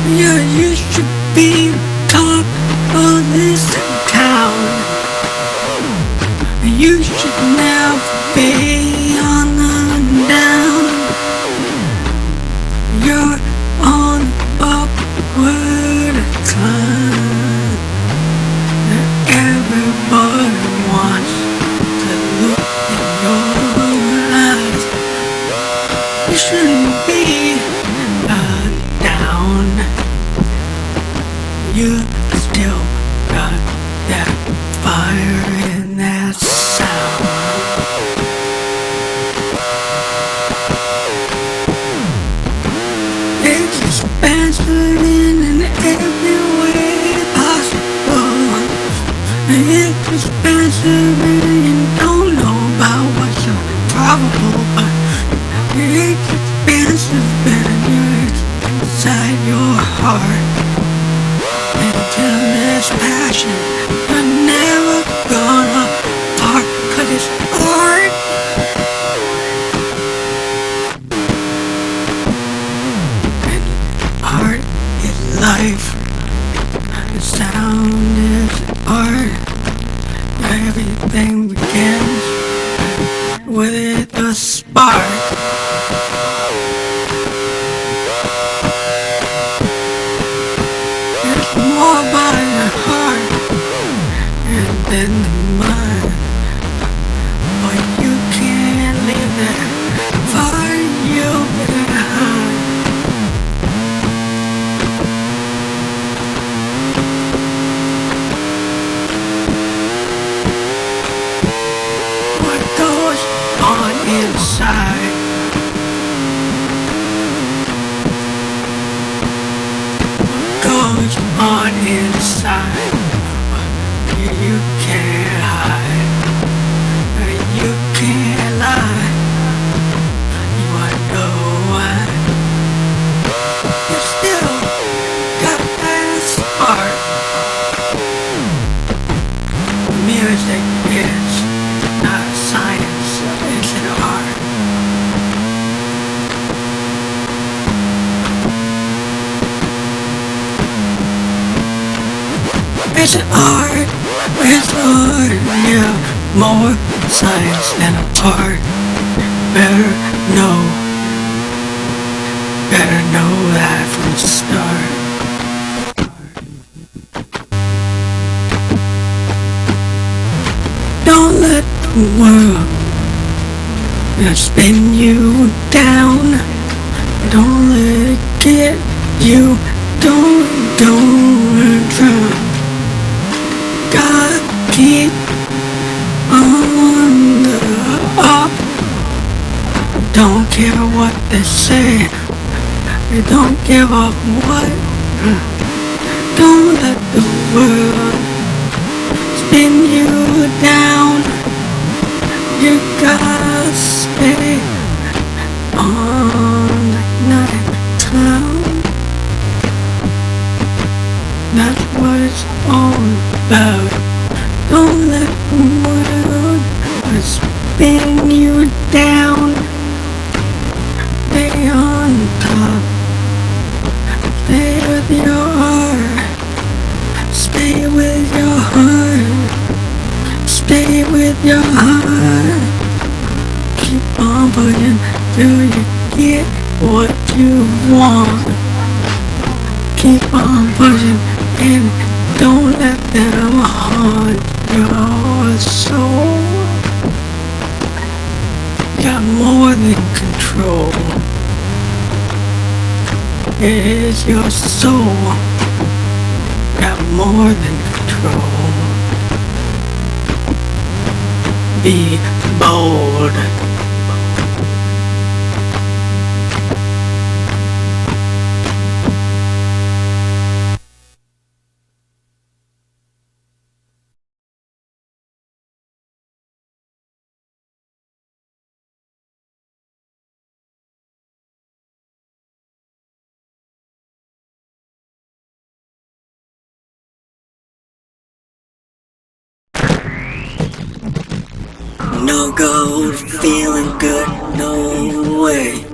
Yeah, you should be top of this town. You should never be on the down. You're on upward climb. Everybody wants to look in your eyes. You shouldn't be down. You still got that fire in that sound. It's expansive in every way possible. It's expansive and you don't know about what's probable, but it's expansive and you're inside your heart. Until there's passion, you're never gonna part, 'cause it's art. And art is life. The sound is art. Everything begins with a spark. It's more by the heart and then the mind. But you can't leave that fire you behind. What goes on inside? Goes on inside. You can't hide. You can't lie. You wonder why. You still got that spark. Music is not a science, it's an art. It's an art, yeah, more science than art. Better know that from the start. Don't let the world spin you down. Don't let it get you. Don't drown. Gotta keep on the up. Don't care what they say. Don't give up what. Don't let the world spin you down. You gotta stay on the night cloud. That's what it's all about. Don't let the world spin you down. Stay on top. Stay with your heart. Stay with your heart. Stay with your heart. Keep on pushing till you get what you want. Keep on pushing and don't let them haunt your soul. Got more than control. It is your soul. Got more than control. Be bold. No gold, feeling good, no way.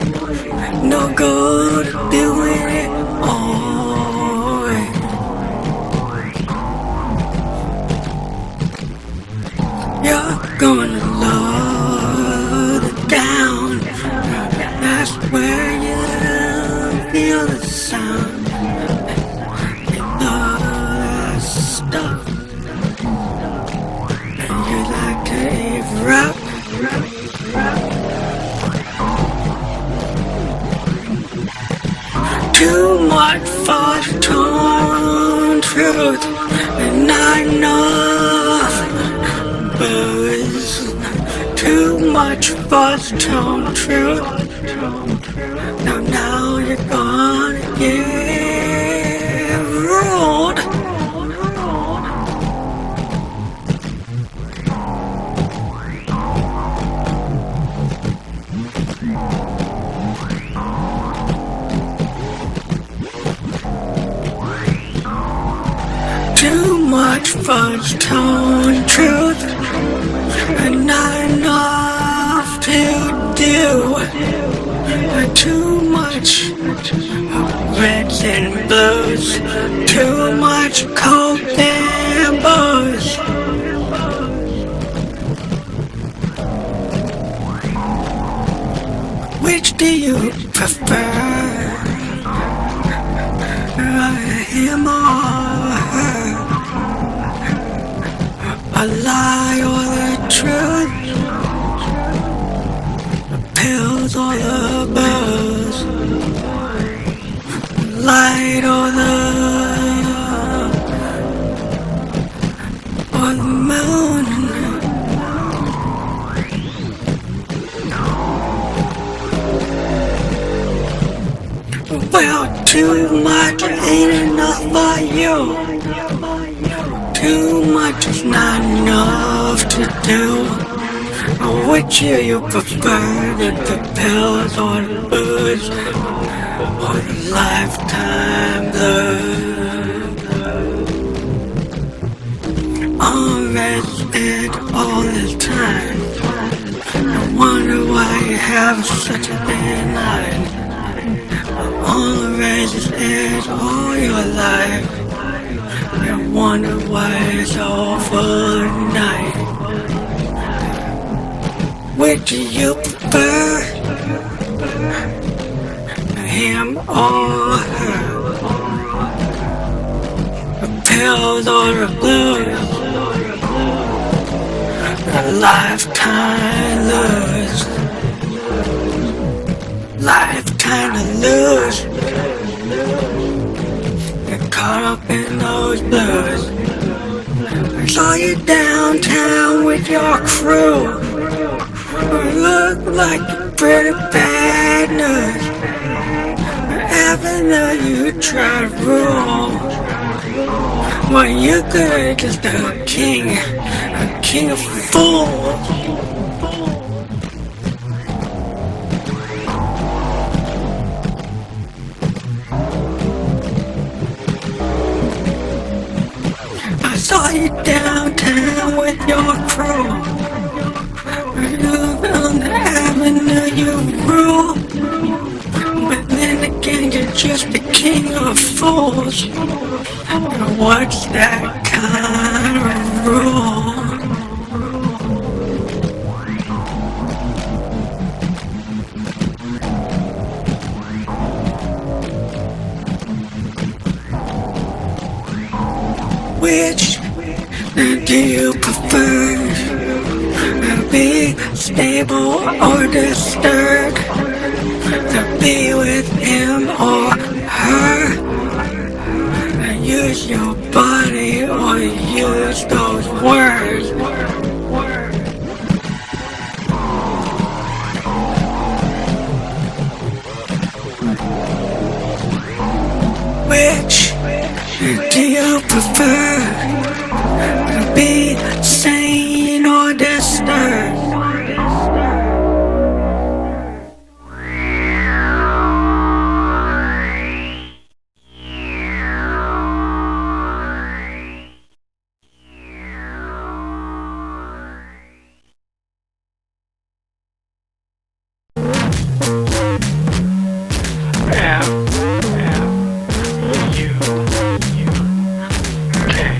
No gold, doing it all the other sound, and all that stuff. And you like to erupt. Too much false tone truth, and not enough buzz. Too much false tone truth. Now you're gonna get ruled. Too much fudge tone truth, and not enough to do. Too much reds and blues, too much coke and booze. Which do you prefer? Him or her? A lie or the truth? The pills or the buzz? Light or the moon? Well, too much ain't enough for you. Too much is not enough to do. Which do you prefer, the pills or the booze, or the lifetime blues? Unrested all the time. I wonder why you have such a thin line. Unrested all your life. I wonder why it's all for night. Which do you prefer? Him or her? The pills or the blues? The lifetime lose. Lifetime to lose. You're caught up in those blues. I saw you downtown with your crew. You look like you're pretty bad news. Haven't you tried to rule? Well, you could just a king of fools. I saw you downtown with your crew. On the avenue you rule. But then again you're just the king of fools. What's that kind of rule? Which do you prefer? Be stable or disturbed? To be with him or her? Use your body or use those words. Which do you prefer? To be sane or disturbed? You, okay.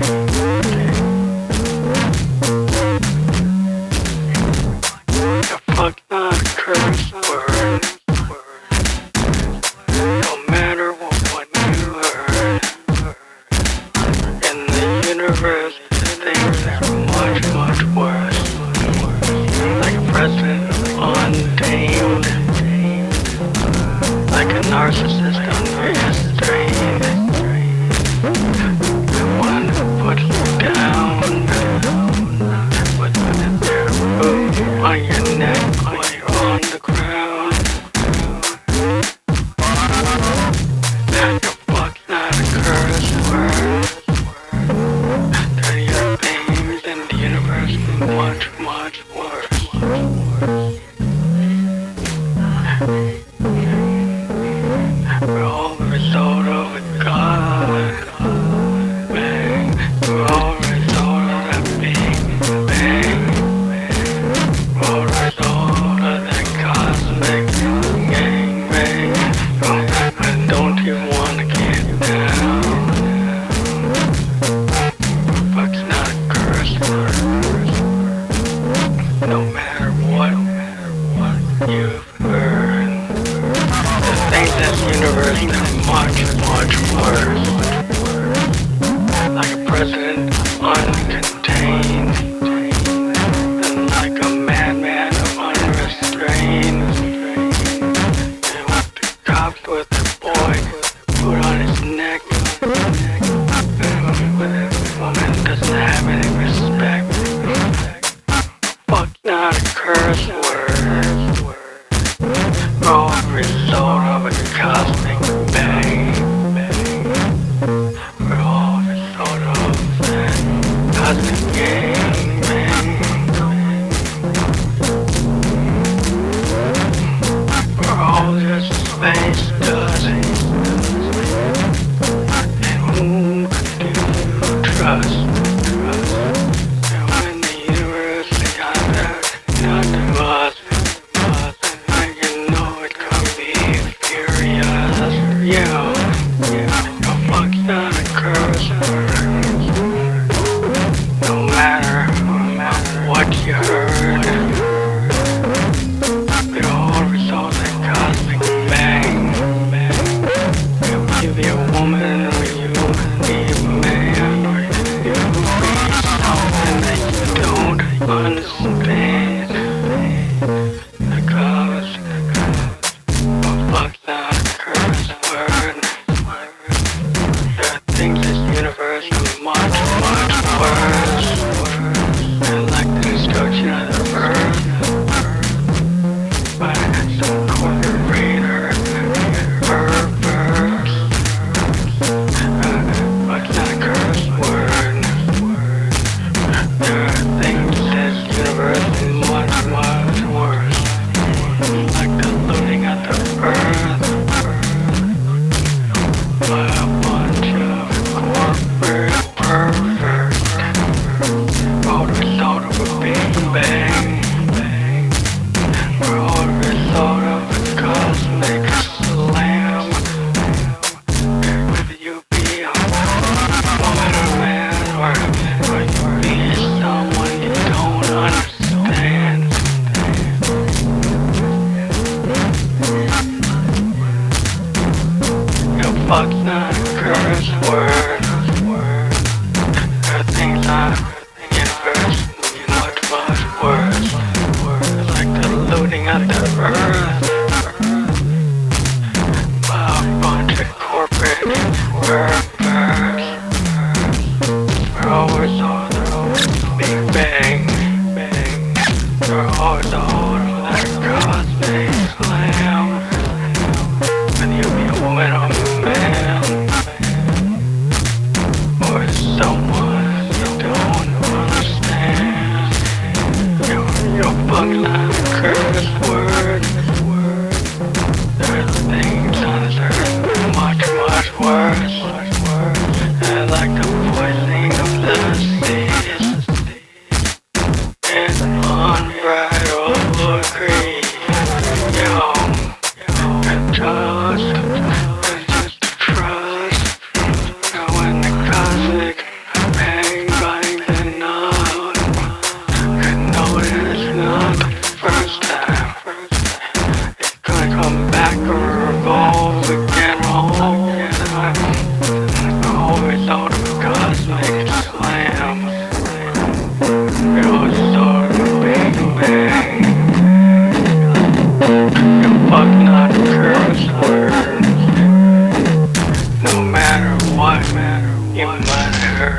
This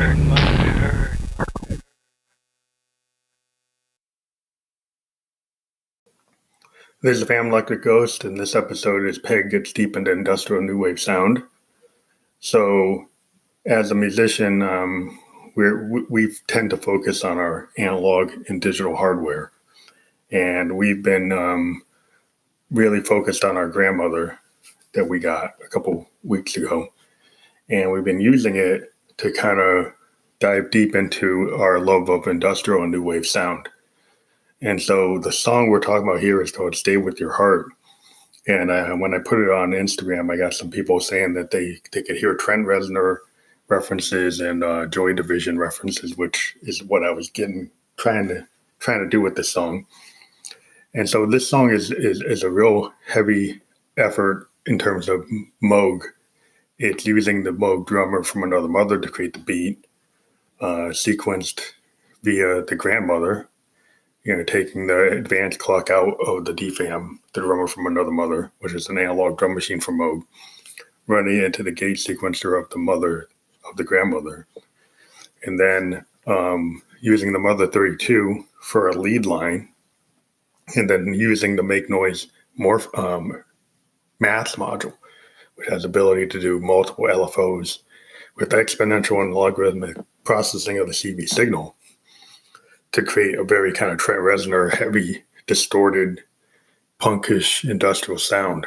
is Fam Electric Ghost, and this episode is Peg Gets Deep into Industrial New Wave Sound. So, as a musician, we tend to focus on our analog and digital hardware. And we've been really focused on our grandmother that we got a couple weeks ago. And we've been using it to kind of dive deep into our love of industrial and new wave sound. And so the song we're talking about here is called Stay With Your Heart. And when I put it on Instagram, I got some people saying that they could hear Trent Reznor references and Joy Division references, which is what I was trying to do with this song. And so this song is a real heavy effort in terms of Moog. It's using the Moog drummer from Another Mother to create the beat, sequenced via the grandmother, taking the advanced clock out of the DFAM, the drummer from Another Mother, which is an analog drum machine from Moog, running it into the gate sequencer of the grandmother, and then using the Mother 32 for a lead line, and then using the Make Noise math module, which has the ability to do multiple LFOs with exponential and logarithmic processing of the CV signal to create a very kind of Trent Reznor heavy, distorted, punkish industrial sound.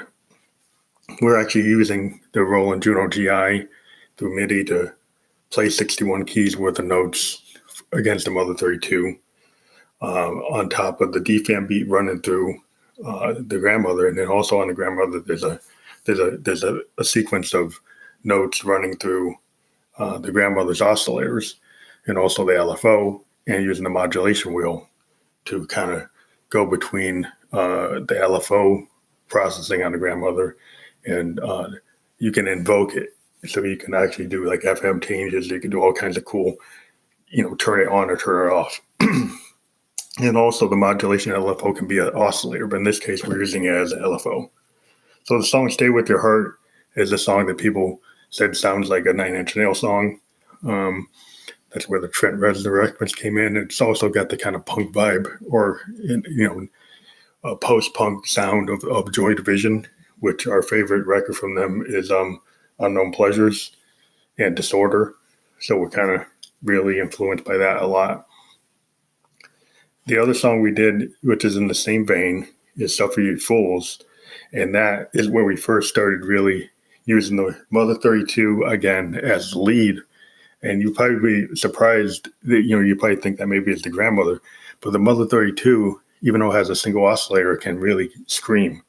We're actually using the Roland Juno GI through MIDI to play 61 keys worth of notes against the Mother 32 on top of the DFAM beat running through the grandmother, and then also on the grandmother there's a sequence of notes running through the grandmother's oscillators and also the LFO, and using the modulation wheel to kind of go between the LFO processing on the grandmother, and you can invoke it. So you can actually do like FM changes. You can do all kinds of cool, turn it on or turn it off. And also the modulation LFO can be an oscillator, but in this case, we're using it as an LFO. So the song Stay With Your Heart is a song that people said sounds like a Nine Inch Nails song. That's where the Trent Reznor reference came in. It's also got the kind of punk vibe or, a post-punk sound of Joy Division, which our favorite record from them is Unknown Pleasures and Disorder. So we're kind of really influenced by that a lot. The other song we did, which is in the same vein, is Suffer You Fools. And that is where we first started really using the Mother 32 again as the lead. And you'd probably be surprised that, you probably think that maybe it's the grandmother. But the Mother 32, even though it has a single oscillator, can really scream.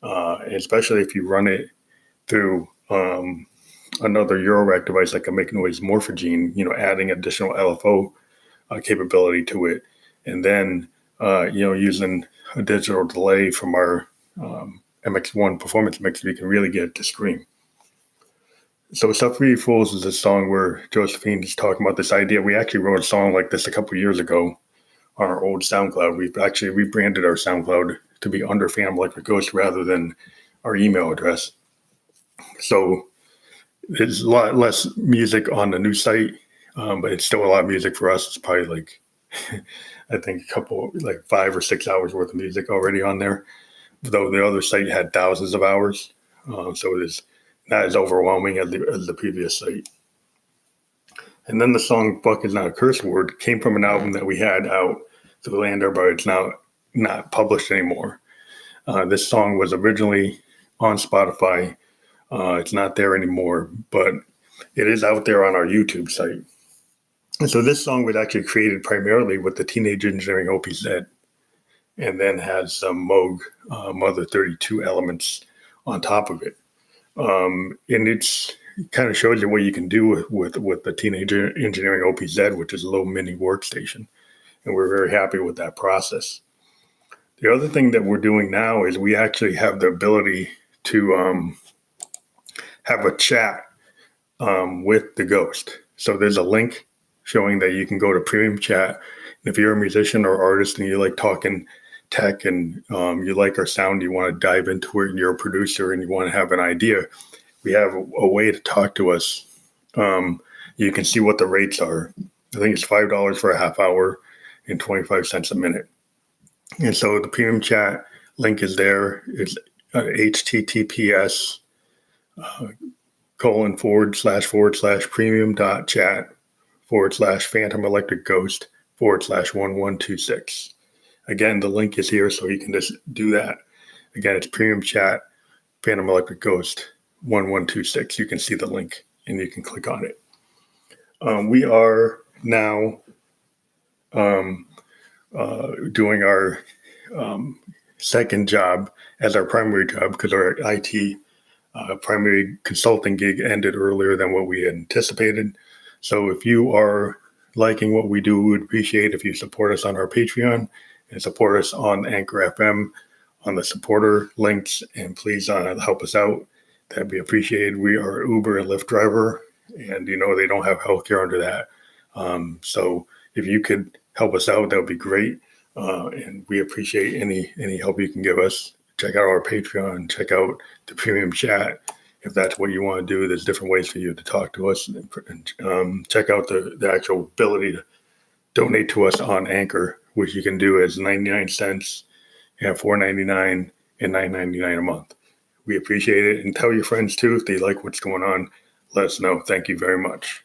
Especially if you run it through another Eurorack device like a Make Noise Morphogene, adding additional LFO capability to it. And then, using a digital delay from our MX1 performance mix, we can really get it to scream. So Suffer You Fools is a song where Josephine is talking about this idea. We actually wrote a song like this a couple of years ago on our old SoundCloud. We've actually rebranded our SoundCloud to be under Fam Electric Ghost rather than our email address. So there's a lot less music on the new site, but it's still a lot of music for us. It's probably like, I think like 5 or 6 hours worth of music already on there, though the other site had thousands of hours. So it is not as overwhelming as the previous site. And then the song Fuck Is Not a Curse Word came from an album that we had out through Lander, but it's now not published anymore. This song was originally on Spotify. It's not there anymore, but it is out there on our YouTube site. And so this song was actually created primarily with the Teenage Engineering OPZ, and then has some Moog Mother 32 elements on top of it. And it kind of shows you what you can do with the Teenage Engineering OPZ, which is a little mini workstation. And we're very happy with that process. The other thing that we're doing now is we actually have the ability to have a chat with the ghost. So there's a link showing that you can go to Premium Chat. And if you're a musician or artist and you like talking tech and you like our sound, you want to dive into it, and you're a producer and you want to have an idea, we have a way to talk to us You can see what the rates are. I think it's $5 for a half hour and 25 cents a minute. And so the premium chat link is there. It's https //premium.chat/phantom electric ghost /1126. Again, the link is here, so you can just do that. Again, it's premium chat, Phantom Electric Ghost 1126. You can see the link and you can click on it. We are now doing our second job as our primary job because our IT primary consulting gig ended earlier than what we had anticipated. So if you are liking what we do, we would appreciate if you support us on our Patreon and support us on Anchor FM on the supporter links, and please help us out. That'd be appreciated. We are Uber and Lyft driver, and they don't have healthcare under that. So if you could help us out, that would be great. And we appreciate any help you can give us. Check out our Patreon, check out the premium chat. If that's what you want to do, there's different ways for you to talk to us, and check out the actual ability to donate to us on Anchor, which you can do as 99 cents and $4.99 and $9.99 a month. We appreciate it, and tell your friends too if they like what's going on. Let us know. Thank you very much.